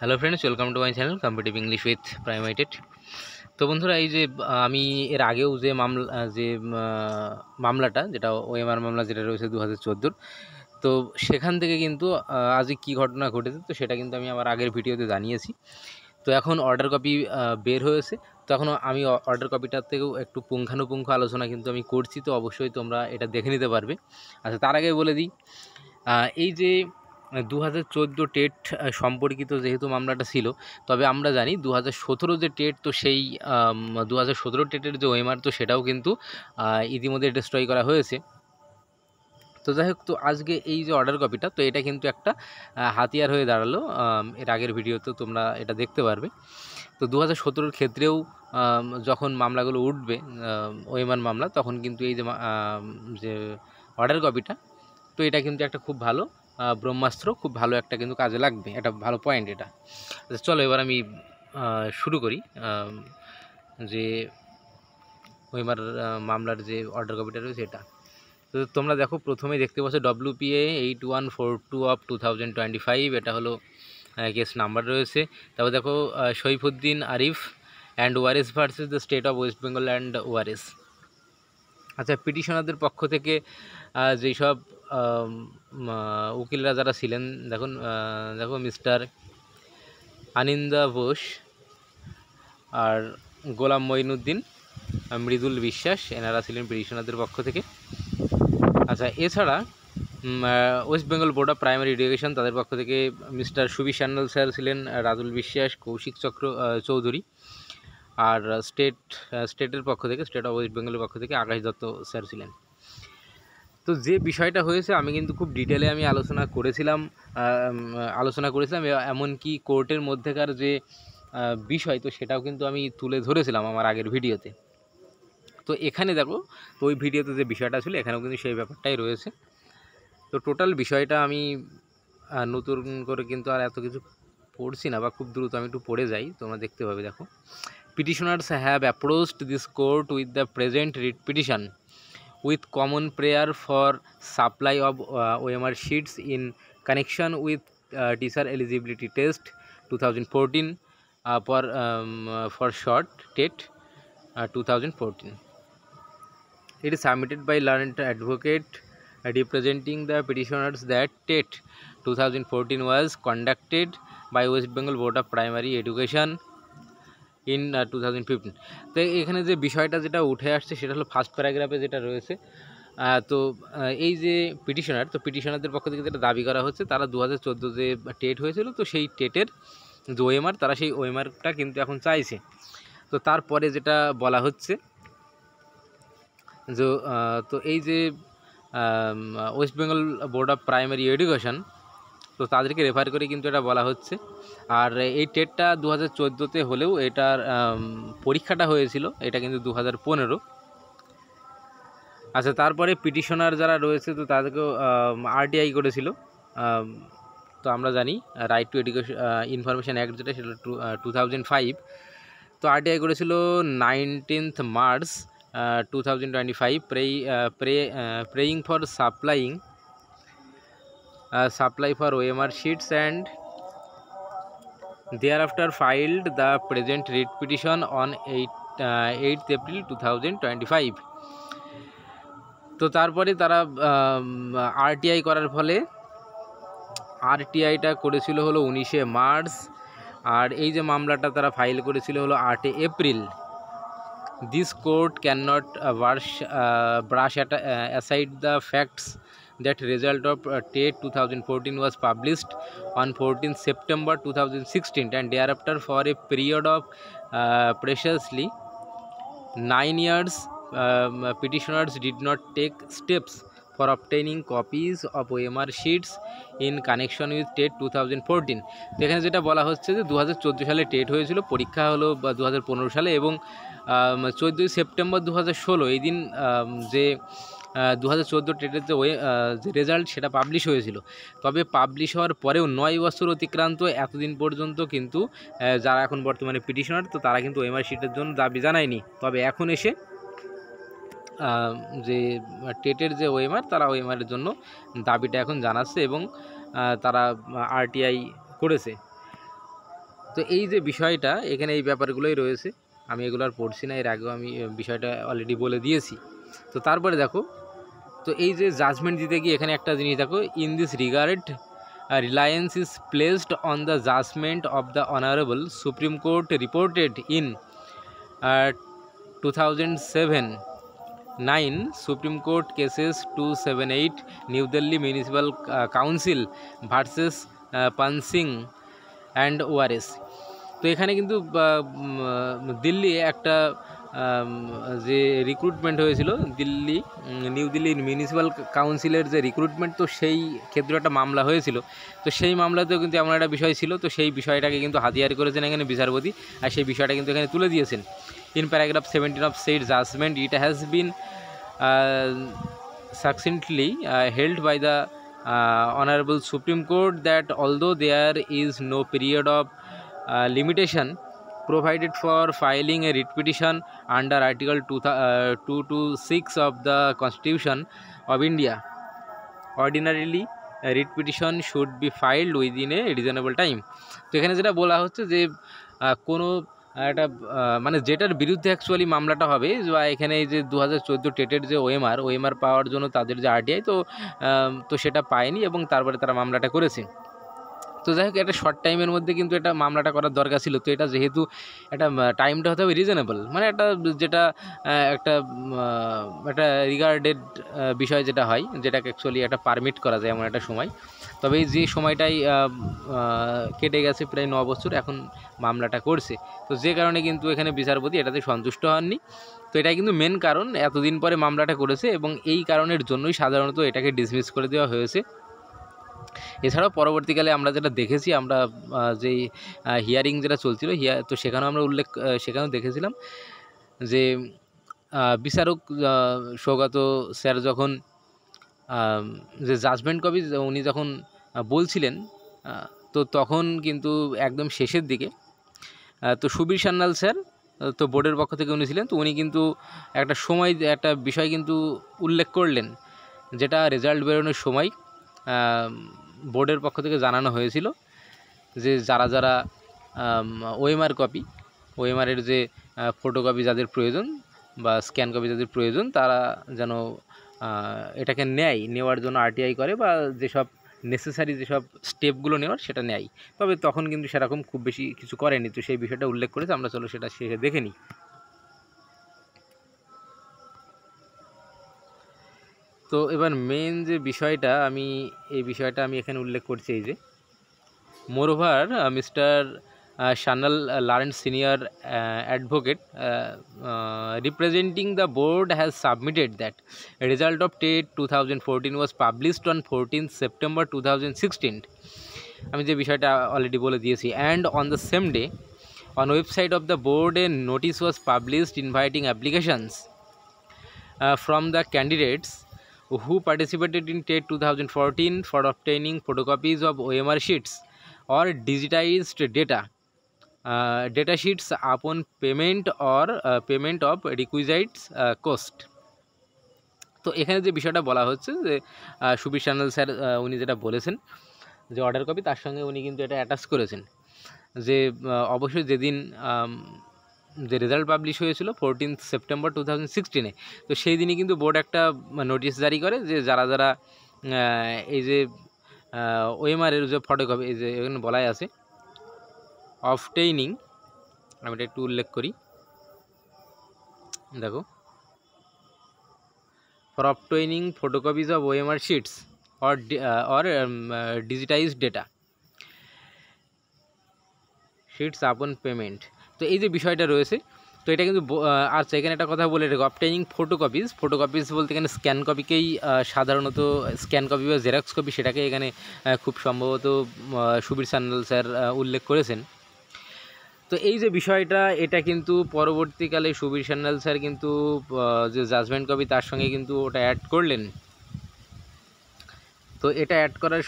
Hello friends, welcome to my channel competitive English with প্রাইমাইটেড। তো বন্ধুরা, এই যে আমি এর আগেও যে মামলাটা যেটা ওএমআর মামলা যেটা রয়েছে 2014, তো সেখান থেকে কিন্তু আজকে কী ঘটনা ঘটেছে তো সেটা কিন্তু আমি আমার আগের ভিডিওতে জানিয়েছি। তো এখন অর্ডার কপি বের হয়েছে। তো এখন আমি অর্ডার কপিটার থেকেও একটু পুঙ্খানুপুঙ্খ আলোচনা কিন্তু আমি করছি, তো অবশ্যই তোমরা এটা দেখে নিতে পারবে। আচ্ছা, তার আগে বলে দিই, এই যে 2014 টেট সম্পর্কিত যেহেতু মামলাটা ছিল, তবে আমরা জানি 2017 যে টেট, তো সেই 2017 টেটের যে ওএমআর, তো সেটাও কিন্তু ইতিমধ্যে ডিস্ট্রয় করা হয়েছে। তো যাই হোক, তো আজকে এই যে অর্ডার কপিটা, তো এটা কিন্তু একটা হাতিয়ার হয়ে দাঁড়ালো। এর আগের ভিডিওতে তোমরা এটা দেখতে পারবে। তো 2017 ক্ষেত্রেও যখন মামলাগুলো উঠবে, ওএমআর মামলা, তখন কিন্তু এই যে অর্ডার কপিটা, তো এটা কিন্তু একটা খুব ভালো ব্রহ্মাস্ত্র, খুব ভালো একটা কিন্তু কাজে লাগবে, এটা ভালো পয়েন্ট এটা। আচ্ছা, চলো এবার আমি শুরু করি। যে ওইমার মামলার যে অর্ডার কপিটা রয়েছে এটা, তো তোমরা দেখো, প্রথমেই দেখতে পাচ্ছ WPA 8142 অফ 2025, এটা হলো কেস নাম্বার রয়েছে। তারপর দেখো Saifuddin Arif and Warsi versus the state of West Bengal and ওয়ারিস। আচ্ছা, পিটিশনারদের পক্ষ থেকে যেই সব উকিলরা যারা ছিলেন, দেখো মিস্টার আনিন্দা বোস আর গোলাম মঈনুদ্দিন, মৃদুল বিশ্বাস, এনারা ছিলেন পিটিশনারদের পক্ষ থেকে। আচ্ছা, এছাড়া West Bengal board of primary education, তাদের পক্ষ থেকে মিস্টার সুবি সান্যাল স্যার ছিলেন, রাজুল বিশ্বাস, কৌশিক চৌধুরী। আর স্টেটের পক্ষ থেকে, স্টেট অফ ওয়েস্ট বেঙ্গলের পক্ষ থেকে আকাশ দত্ত স্যার ছিলেন। তো যে বিষয়টা হয়েছে, আমি কিন্তু খুব ডিটেলে আমি আলোচনা করেছিলাম, এমনকি কোর্টের মধ্যেকার যে বিষয়, তো সেটাও কিন্তু আমি তুলে ধরেছিলাম আমার আগের ভিডিওতে। তো এখানে দেখো, তো ওই ভিডিওতে যে বিষয়টা ছিল, এখানেও কিন্তু সেই ব্যাপারটাই রয়েছে। তো টোটাল বিষয়টা আমি নতুন করে কিন্তু আর এত কিছু পড়ছি না, বা খুব দ্রুত আমি একটু পড়ে যাই, তোমরা দেখতে পাবে। দেখো, petitioners have approached this court with the present writ petition with common prayer for supply of OMR sheets in connection with teacher eligibility test 2014 for short TET 2014. It is submitted by learned advocate representing the petitioners that TET 2014 was conducted by West Bengal Board of Primary Education in 2015। তো এখানে যে বিষয়টা যেটা উঠে আসছে, সেটা হলো first প্যারাগ্রাফে যেটা রয়েছে। তো এই যে পিটিশনার, তো পিটিশনারদের পক্ষ থেকে যেটা দাবি করা হচ্ছে, তারা 2014 যে টেট হয়েছিল, তো সেই টেটের যে ওএমআর, তারা সেই ওএমআরটা কিন্তু এখন চাইছে। তো তারপরে যেটা বলা হচ্ছে যে, তো এই যে West Bengal board of primary education, তো তাদেরকে রেফার করে কিন্তু এটা বলা হচ্ছে। আর এই টেটটা 2014-তে হলেও এটার পরীক্ষাটা হয়েছিল, এটা কিন্তু 2015। আচ্ছা, তারপরে পিটিশনার যারা রয়েছে, তো তাদেরকেও আরটিআই করেছিল। তো আমরা জানি right two education information act যেটা, সেটা 2005। তো আরটিআই করেছিল 19th March 2025, praying for supply for OMR sheets, and thereafter filed the present writ petition on 8th April 2025। তো তারপরে তারা আরটিআই করার ফলে, আরটিআইটা করেছিল হলো 19শে মার্চ, আর এই যে মামলাটা তারা ফাইল করেছিল হলো 8 April. This court can not brush aside the facts that result of TET 2014 was published on 14th September 2016, and thereafter for a period of precisely 9 years petitioners did not take steps for obtaining copies of OMR sheets in connection with TET 2014। তো এখানে যেটা বলা হচ্ছে যে 2014 সালে TET হয়েছিল, পরীক্ষা হলো 2015 সালে, এবং 14ই সেপ্টেম্বর 2016 এই দিন যে 2014 টেটের যে রেজাল্ট, সেটা পাবলিশ হয়েছিল। তবে পাবলিশ হওয়ার পরেও 9 বছর অতিক্রান্ত, এতদিন পর্যন্ত কিন্তু যারা এখন বর্তমানে পিটিশনার, তো তারা কিন্তু ওএমআর শিটের জন্য দাবি জানায়নি। তবে এখন এসে যে টেটের যে ওএমআর, তারা ওএমআরের জন্য দাবিটা এখন জানাচ্ছে, এবং তারা আরটিআই করেছে। তো এই যে বিষয়টা এখানে এই ব্যাপারগুলোই রয়েছে, আমি এগুলো আর পড়ছি না, এর আগেও আমি বিষয়টা অলরেডি বলে দিয়েছি। তো তারপরে দেখো, তো এই যে জাজমেন্ট দিতে গিয়ে এখানে একটা জিনিস দেখো, in this regard reliance is placed on the judgment of the honourable Supreme Court reported in 2007-9 Supreme Court cases 278 New Delhi Municipal Council versus Pansing and ORS। তো এখানে কিন্তু দিল্লি একটা যে রিক্রুটমেন্ট হয়েছিল নিউ দিল্লি মিউনিসিপ্যাল কাউন্সিলের যে রিক্রুটমেন্ট, তো সেই ক্ষেত্রে একটা মামলা হয়েছিল। তো সেই মামলাতেও কিন্তু এমন একটা বিষয় ছিল, তো সেই বিষয়টাকে কিন্তু হাতিয়ার করেছেন এখানে বিচারপতি, আর সেই বিষয়টা কিন্তু এখানে তুলে দিয়েছেন। In paragraph 17 of said judgment, it has been succinctly held by the Honorable Supreme Court that although there is no period of limitation provided for filing a writ petition under Article 226 of the Constitution of India, ordinarily a writ petition should be filed within a reasonable time। তো এখানে যেটা বলা হচ্ছে যে কোনো একটা মানে যেটার বিরুদ্ধে অ্যাকচুয়ালি মামলাটা হবে, বা এখানে এই যে 2014 টেটের যে ওএমআর পাওয়ার জন্য তাদের যে আরটিআই, তো সেটা পায়নি এবং তারপরে তারা মামলাটা করেছে। তো যাই হোক, একটা শর্ট টাইমের মধ্যে কিন্তু এটা মামলাটা করার দরকার ছিল। তো এটা যেহেতু একটা টাইমটা হতে হবে রিজনেবল, মানে একটা যেটা একটা রিগার্ডেড বিষয় যেটা হয়, যেটাকে অ্যাকচুয়ালি একটা পারমিট করা যায় এমন একটা সময়। তবে এই যে সময়টাই কেটে গেছে প্রায় 9 বছর, এখন মামলাটা করছে। তো যে কারণে কিন্তু এখানে বিচারপতি এটাতে সন্তুষ্ট হননি। তো এটাই কিন্তু মেন কারণ, এতদিন পরে মামলাটা করেছে এবং এই কারণের জন্যই সাধারণত এটাকে ডিসমিস করে দেওয়া হয়েছে। এছাড়াও পরবর্তীকালে আমরা যেটা দেখেছি, আমরা যেই হিয়ারিং যেটা চলছিল তো সেখানেও আমরা সেখানেও দেখেছিলাম যে বিচারক সৌগত স্যার যখন যে জাজমেন্ট কপি উনি যখন বলছিলেন, তো তখন কিন্তু একদম শেষের দিকে তো সুবীর সান্যাল স্যার, তো বোর্ডের পক্ষ থেকে উনি ছিলেন, তো উনি কিন্তু একটা বিষয় কিন্তু উল্লেখ করলেন, যেটা রেজাল্ট বেরোনোর সময় বোর্ডের পক্ষ থেকে জানানো হয়েছিল যে যারা ওএমআরের যে ফটোকপি যাদের প্রয়োজন বা স্ক্যান কপি যাদের প্রয়োজন, তারা যেন এটাকে নেওয়ার জন্য আরটিআই করে, বা যেসব নেসেসারি যেসব স্টেপগুলো নেওয়ার সেটা নেয়। তবে তখন কিন্তু সেরকম খুব বেশি কিছু করেনি। তো সেই বিষয়টা উল্লেখ করেছে, আমরা চলো সেটা শেষে দেখে নিই। তো এবার মেন যে বিষয়টা, এই বিষয়টা আমি এখানে উল্লেখ করছি, এই যে moreover mister Sanyal Lawrence senior advocate representing the board has submitted that a result of TET 2014 was published on 14th September 2016। আমি যে বিষয়টা অলরেডি বলে দিয়েছি। and on the same day on website of the board a notice was published inviting applications from the candidates who participated in TET 2014 for obtaining photocopies of OMR sheets or digitized data sheets upon payment of requisite cost। তো এখানে যে বিষয়টা বলা হচ্ছে যে Subir Sanyal sir উনি যেটা বলেছেন যে অর্ডার কপি, তার সঙ্গে উনি কিন্তু এটা অ্যাটাচ করেছেন যে অবশ্যই যেদিন যে রেজাল্ট পাবলিশ হয়েছিল 14th September 2016-এ, তো সেই দিনই কিন্তু বোর্ড একটা নোটিশ জারি করে যে যারা এই যে ওএমআরের যে ফটোকপি, এই যে এখানে বলাই আছে অবটেইনিং, আমি এটা একটু উল্লেখ করি, দেখো, for obtaining photocopies of OMR shits or digitised data shits আপন পেমেন্ট। তো এই যে বিষয়টা রয়েছে, তো এটা কিন্তু আচ্ছা, এখানে একটা কথা বলে রেখো, অবটেইনিং ফটোকপিজ বলতে এখানে স্ক্যান কপিকেই সাধারণত স্ক্যান কপি বা জেরক্স কপি, সেটাকে এখানে খুব সম্ভবত সুবীর সান্যাল স্যার উল্লেখ করেছেন। তো এই যে বিষয়টা, এটা কিন্তু পরবর্তীকালে সুবীর সান্যাল স্যার কিন্তু যে জাজমেন্ট কপি তার সঙ্গে কিন্তু ওটা অ্যাড করলেন। তো এটা অ্যাড করার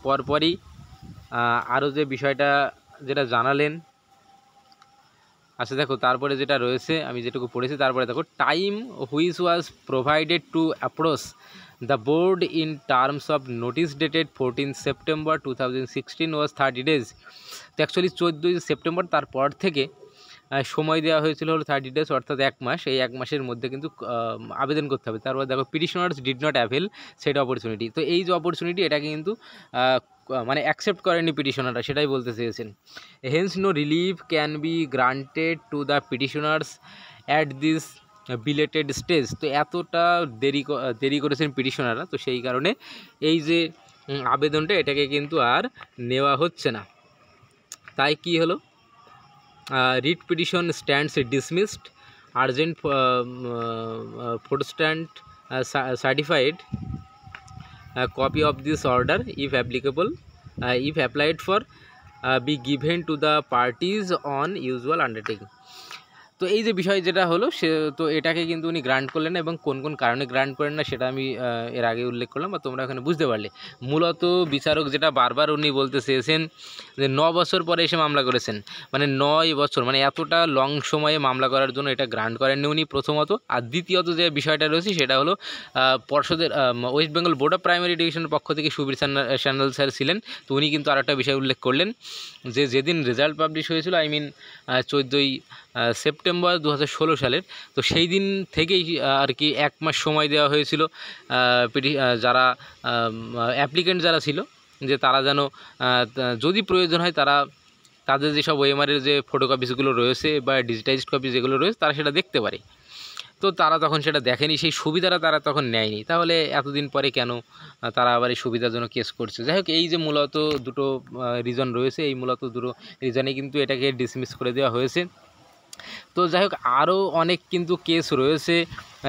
পরপরই আরও যে বিষয়টা যেটা জানালেন, আচ্ছা দেখো, তারপরে যেটা রয়েছে আমি যেটুকু পড়েছি, তারপরে দেখো, time which was provided to approach the board in terms of notice dated 14 September 2016 was 30 days. তো অ্যাকচুয়ালি 14ই সেপ্টেম্বর তারপর থেকে সময় দেওয়া হয়েছিল হলো 30 ডেজ, অর্থাৎ 1 মাস। এই 1 মাসের মধ্যে কিন্তু আবেদন করতে হবে। তারপর দেখো petitioners did not avail set opportunity. তো এই যে অপরচুনিটি এটাকে কিন্তু মানে অ্যাকসেপ্ট করেনি পিটিশনাররা, সেটাই বলতে চেয়েছেন। Hence no relief can be granted to the petitioners at this belated stage. তো এতটা দেরি করেছেন পিটিশনাররা, তো সেই কারণে এই যে আবেদনটা এটাকে কিন্তু আর নেওয়া হচ্ছে না। তাই কি হলো, writ petition stands dismissed, urgent ফোরস্ট্যান্ড certified copy of this order if applicable, if applied for, be given to the parties on usual undertaking। তো এই যে বিষয় যেটা হলো সে তো এটাকে কিন্তু উনি গ্রান্ট করলেন না, এবং কোন কোন কারণে গ্রান্ট করেন না সেটা আমি এর আগে উল্লেখ করলাম, বা তোমরা এখানে বুঝতে পারলে। মূলত বিচারক যেটা বারবার উনি বলতে চেয়েছেন যে 9 বছর পরে এসে মামলা করেছেন, মানে 9 বছর, মানে এতটা লং সময়ে মামলা করার জন্য এটা গ্রান্ট করেননি উনি প্রথমত। আর দ্বিতীয়ত যে বিষয়টা রয়েছে সেটা হলো পর্ষদের West Bengal board of primary এডুকেশনের পক্ষ থেকে সুবীর সান্যাল স্যার ছিলেন। তো উনি কিন্তু আর একটা বিষয় উল্লেখ করলেন যে যেদিন রেজাল্ট পাবলিশ হয়েছিল, আই মিন 14ই সেপ্টেম্বর 2016 সালের, তো সেই দিন থেকেই আর কি 1 মাস সময় দেওয়া হয়েছিল যারা অ্যাপ্লিকেন্ট যারা ছিল, যে তারা যেন যদি প্রয়োজন হয় তারা তাদের যেসব ওএমআরের যে ফটোকপিসগুলো রয়েছে বা ডিজিটাইজড কপি যেগুলো রয়েছে তারা সেটা দেখতে পারে। তো তারা তখন সেটা দেখেনি, সেই সুবিধাটা তারা তখন নেয়নি। তাহলে এতদিন পরে কেন তারা আবার এই সুবিধার জন্য কেস করছে? যাই হোক, এই যে মূলত দুটো রিজন রয়েছে, এই মূলত দুটো রিজনে কিন্তু এটাকে ডিসমিস করে দেওয়া হয়েছে। তো যাই হোক, আরও অনেক কিন্তু কেস রয়েছে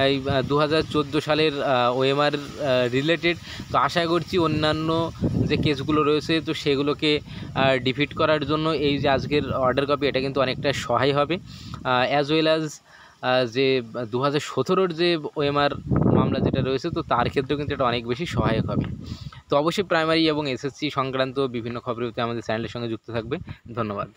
এই 2014 সালের ওএমআর রিলেটেড। তো আশা করছি অন্যান্য যে কেসগুলো রয়েছে তো সেগুলোকে ডিফিট করার জন্য এই যে আজকের অর্ডার কপি এটা কিন্তু অনেকটা সহায় হবে, অ্যাজ ওয়েল অ্যাজ যে 2017-র যে ওএমআর মামলা যেটা রয়েছে তো তার ক্ষেত্রেও কিন্তু এটা অনেক বেশি সহায়ক হবে। তো অবশ্যই প্রাইমারি এবং এসএসসি সংক্রান্ত বিভিন্ন খবর পেতে আমাদের চ্যানেলের সঙ্গে যুক্ত থাকবে। ধন্যবাদ।